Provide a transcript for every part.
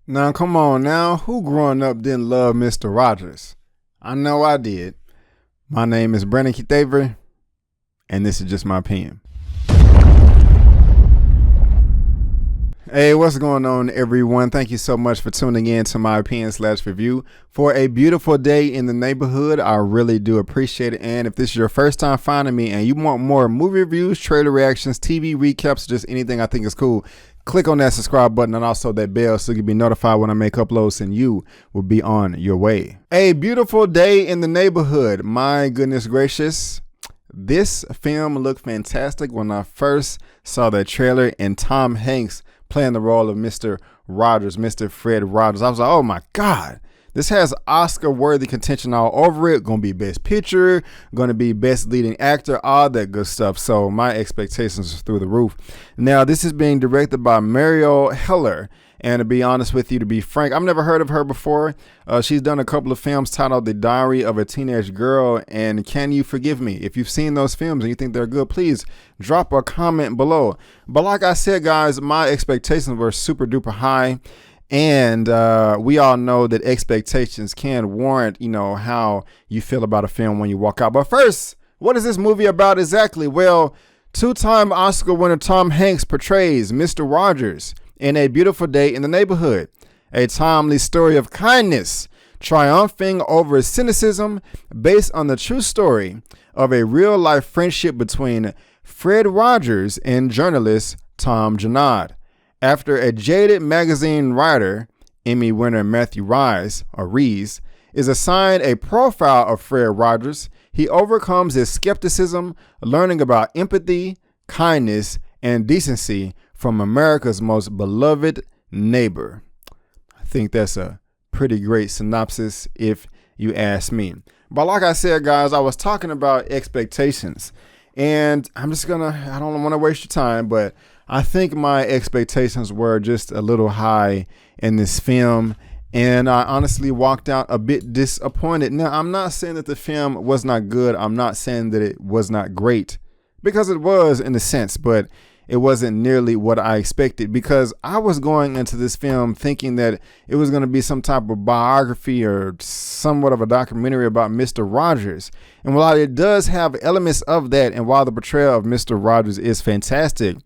Now, come on now. Who growing up didn't love Mr. Rodgers? I know I did. My name is Brandon Keith Avery, and this is just my opinion. Hey, what's going on, everyone? Thank you so much for tuning in to my opinion/review for a beautiful day in the neighborhood. I really do appreciate it. And if this is your first time finding me and you want more movie reviews, trailer reactions, TV recaps, just anything I think is cool, click on that subscribe button and also that bell so you'll be notified when I make uploads and you will be on your way. A beautiful day in the neighborhood. My goodness gracious. This film looked fantastic when I first saw the trailer and Tom Hanks playing the role of Mr. Rodgers, Mr. Fred Rodgers. I was like, oh my God, this has Oscar-worthy contention all over it. Going to be Best Picture, going to be Best Leading Actor, all that good stuff. So my expectations are through the roof. Now, this is being directed by Mariel Heller. And to be honest with you, to be frank, I've never heard of her before. She's done a couple of films titled The Diary of a Teenage Girl and Can You Forgive Me? If you've seen those films and you think they're good, please drop a comment below. But like I said, guys, my expectations were super duper high. And we all know that expectations can warrant, how you feel about a film when you walk out. But first, what is this movie about exactly? Well, two-time Oscar winner Tom Hanks portrays Mr. Rodgers in A Beautiful Day in the Neighborhood, a timely story of kindness triumphing over cynicism based on the true story of a real-life friendship between Fred Rodgers and journalist Tom Junod. After a jaded magazine writer, Emmy winner Matthew Rees is assigned a profile of Fred Rodgers, he overcomes his skepticism, learning about empathy, kindness, and decency from America's most beloved neighbor. I think that's a pretty great synopsis if you ask me. But like I said, guys, I was talking about expectations, and I don't want to waste your time, but I think my expectations were just a little high in this film, and I honestly walked out a bit disappointed. Now, I'm not saying that the film was not good. I'm not saying that it was not great, because it was in a sense, but it wasn't nearly what I expected, because I was going into this film thinking that it was going to be some type of biography or somewhat of a documentary about Mr. Rodgers. And while it does have elements of that, and while the portrayal of Mr. Rodgers is fantastic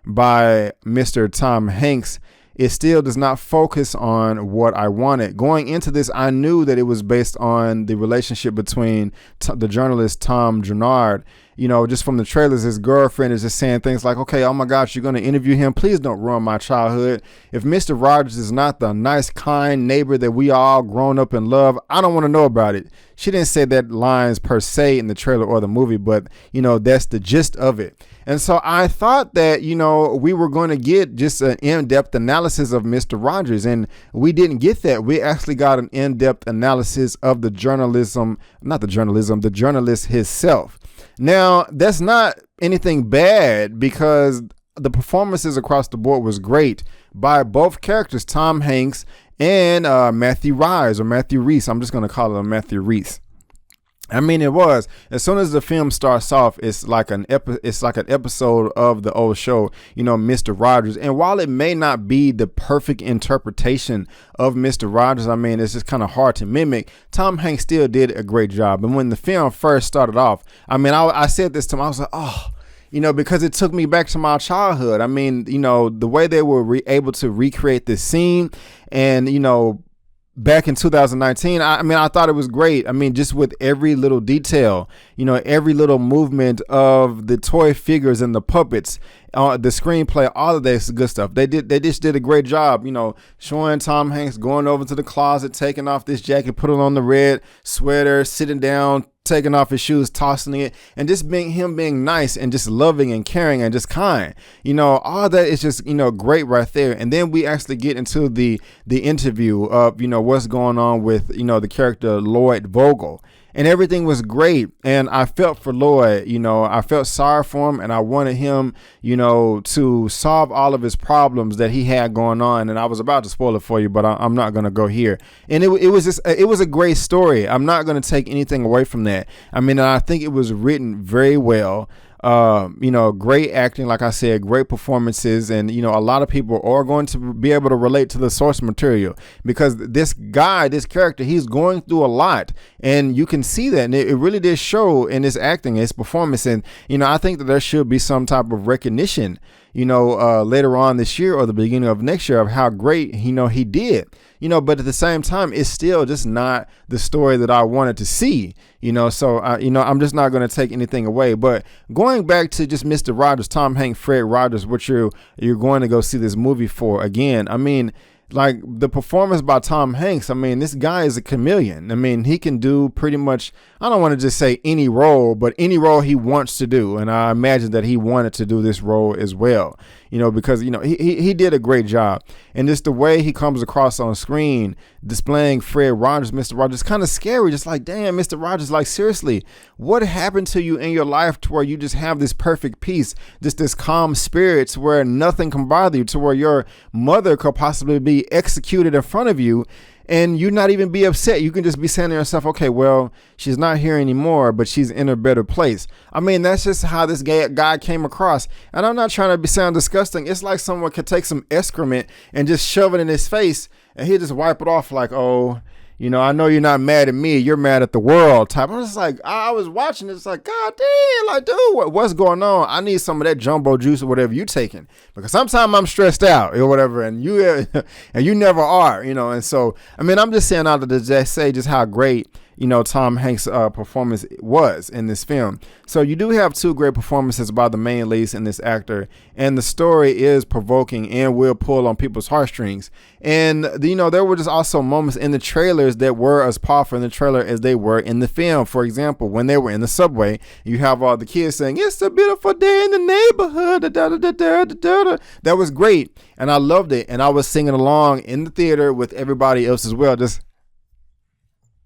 by Mr. Tom Hanks, it still does not focus on what I wanted. Going into this, I knew that it was based on the relationship between the journalist Tom Junod. Just from the trailers, his girlfriend is just saying things like, okay, oh my gosh, you're going to interview him? Please don't ruin my childhood. If Mr. Rodgers is not the nice, kind neighbor that we all grown up and love, I don't want to know about it. She didn't say that lines per se in the trailer or the movie, but, that's the gist of it. And so I thought that, we were going to get just an in-depth analysis of Mr. Rodgers, and we didn't get that. We actually got an in-depth analysis of the journalist himself. Now, that's not anything bad, because the performances across the board was great by both characters, Tom Hanks and Matthew Rees. I'm just going to call him Matthew Rees. I mean, it was. As soon as the film starts off, it's like an episode of the old show, Mr. Rodgers. And while it may not be the perfect interpretation of Mr. Rodgers, I mean, it's just kind of hard to mimic. Tom Hanks still did a great job. And when the film first started off, I mean, I said this to him, I was like, oh, because it took me back to my childhood. I mean, the way they were able to recreate this scene and, back in 2019, I thought it was great. I mean, just with every little detail, every little movement of the toy figures and the puppets, the screenplay, all of this good stuff. They just did a great job, showing Tom Hanks going over to the closet, taking off this jacket, putting on the red sweater, sitting down, taking off his shoes, tossing it, and just being nice and just loving and caring and just kind. All that is just, great right there. And then we actually get into the interview of, what's going on with, the character Lloyd Vogel. And everything was great. And I felt for Lloyd, I felt sorry for him, and I wanted him, to solve all of his problems that he had going on. And I was about to spoil it for you, but I'm not going to go here. And it was a great story. I'm not going to take anything away from that. I mean, I think it was written very well. Great acting, like I said, great performances, and a lot of people are going to be able to relate to the source material because this character, he's going through a lot, and you can see that, and it really did show in his acting, his performance, and I think that there should be some type of recognition, later on this year or the beginning of next year of how great he did. But at the same time, it's still just not the story that I wanted to see, so, I'm just not going to take anything away. But going back to just Mr. Rodgers, Tom Hanks, Fred Rodgers, what you're going to go see this movie for, again, I mean, like the performance by Tom Hanks, I mean, this guy is a chameleon. I mean, he can do pretty much, I don't want to just say any role, but any role he wants to do. And I imagine that he wanted to do this role as well, because, he did a great job. And just the way he comes across on screen, displaying Fred Rodgers, Mr. Rodgers, kind of scary. Just like, damn, Mr. Rodgers, like, seriously, what happened to you in your life to where you just have this perfect peace, just this calm spirit to where nothing can bother you, to where your mother could possibly be executed in front of you and you not even be upset. You can just be saying to yourself, okay, well, she's not here anymore, but she's in a better place. I mean, that's just how this guy came across. And I'm not trying to sound disgusting. It's like someone could take some excrement and just shove it in his face and he'll just wipe it off like, oh, I know you're not mad at me, you're mad at the world type. I'm just like, I was watching it, it's like, God damn, like, dude, what's going on? I need some of that jumbo juice or whatever you taking, because sometimes I'm stressed out or whatever, and you never are, and so, I mean, I'm just saying out to just say just how great Tom Hanks' performance was in this film. So you do have two great performances by the main leads in this actor, and the story is provoking and will pull on people's heartstrings. And there were just also moments in the trailers that were as powerful in the trailer as they were in the film. For example, when they were in the subway, you have all the kids saying, "It's a beautiful day in the neighborhood." That was great, and I loved it, and I was singing along in the theater with everybody else as well.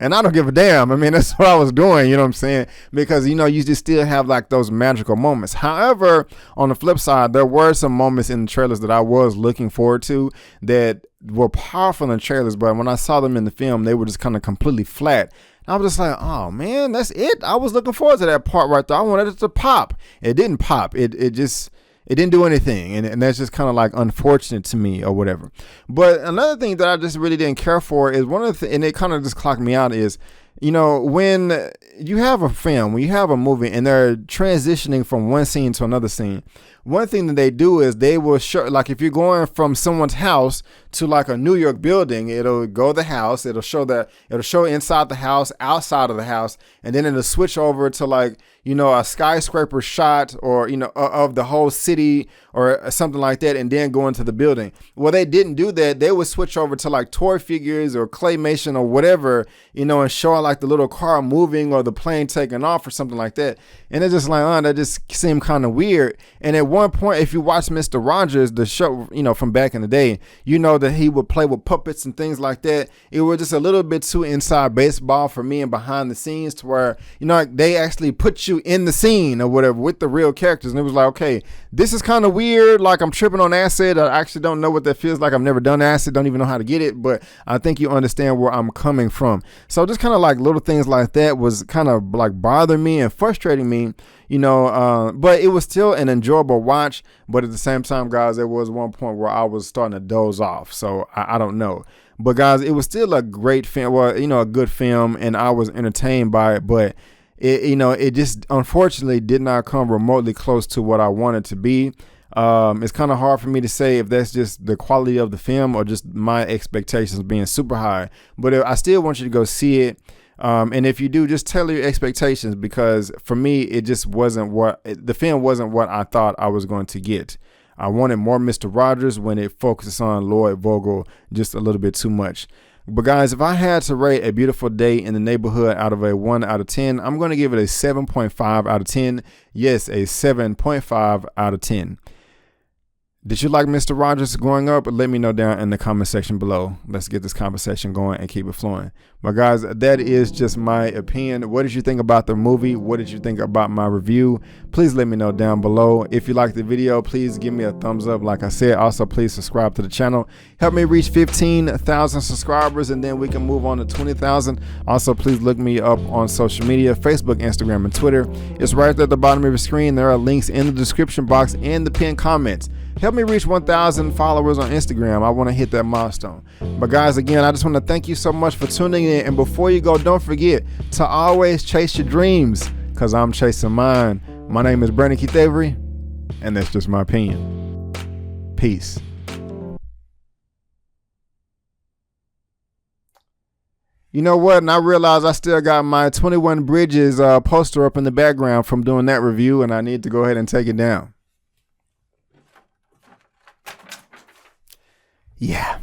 And I don't give a damn. I mean, that's what I was doing, you know what I'm saying? Because, you just still have like those magical moments. However, on the flip side, there were some moments in the trailers that I was looking forward to that were powerful in the trailers, but when I saw them in the film, they were just kind of completely flat. I was just like, oh man, that's it. I was looking forward to that part right there. I wanted it to pop. It didn't pop. It didn't do anything, and that's just kind of like unfortunate to me or whatever. But another thing that I just really didn't care for is and it kind of just clocked me out is, when you have a film, when you have a movie and they're transitioning from one scene to another scene, one thing that they do is they will show, like if you're going from someone's house to like a New York building, it'll go the house, it'll show inside the house, outside of the house, and then it'll switch over to like, a skyscraper shot or, of the whole city or something like that, and then go into the building. Well, they didn't do that. They would switch over to like toy figures or claymation or whatever, and show like the little car moving or the plane taking off or something like that. And it's just like, that just seemed kind of weird. And at one point, if you watch Mr. Rodgers, the show, from back in the day, that he would play with puppets and things like that. It was just a little bit too inside baseball for me and behind the scenes to where, they actually put you in the scene or whatever with the real characters. And it was like, okay, this is kind of weird. Like I'm tripping on acid. I actually don't know what that feels like. I've never done acid. Don't even know how to get it, but I think you understand where I'm coming from. So just kind of like little things like that was kind of like bothering me and frustrating me, but it was still an enjoyable watch. But at the same time, guys, there was one point where I was starting to doze off. So I don't know. But guys, it was still a great film. Well, a good film, and I was entertained by it. But it just unfortunately did not come remotely close to what I wanted to be. It's kind of hard for me to say if that's just the quality of the film or just my expectations being super high. But I still want you to go see it. And if you do, just tell your expectations, because for me, it just wasn't the film wasn't what I thought I was going to get. I wanted more Mr. Rodgers when it focuses on Lloyd Vogel just a little bit too much. But guys, if I had to rate A Beautiful Day in the Neighborhood out of a 1 out of 10, I'm going to give it a 7.5 out of 10. Yes, a 7.5 out of 10. Did you like Mr. Rodgers growing up? Let me know down in the comment section below. Let's get this conversation going and keep it flowing. But guys, that is just my opinion. What did you think about the movie? What did you think about my review? Please let me know down below. If you liked the video, please give me a thumbs up. Like I said, also please subscribe to the channel. Help me reach 15,000 subscribers and then we can move on to 20,000. Also, please look me up on social media, Facebook, Instagram, and Twitter. It's right there at the bottom of your screen. There are links in the description box and the pinned comments. Help me reach 1,000 followers on Instagram. I want to hit that milestone. But guys, again, I just want to thank you so much for tuning in. And before you go, don't forget to always chase your dreams, because I'm chasing mine. My name is Brandon Keith Avery, and that's just my opinion. Peace. You know what? And I realized I still got my 21 Bridges poster up in the background from doing that review, and I need to go ahead and take it down. Yeah.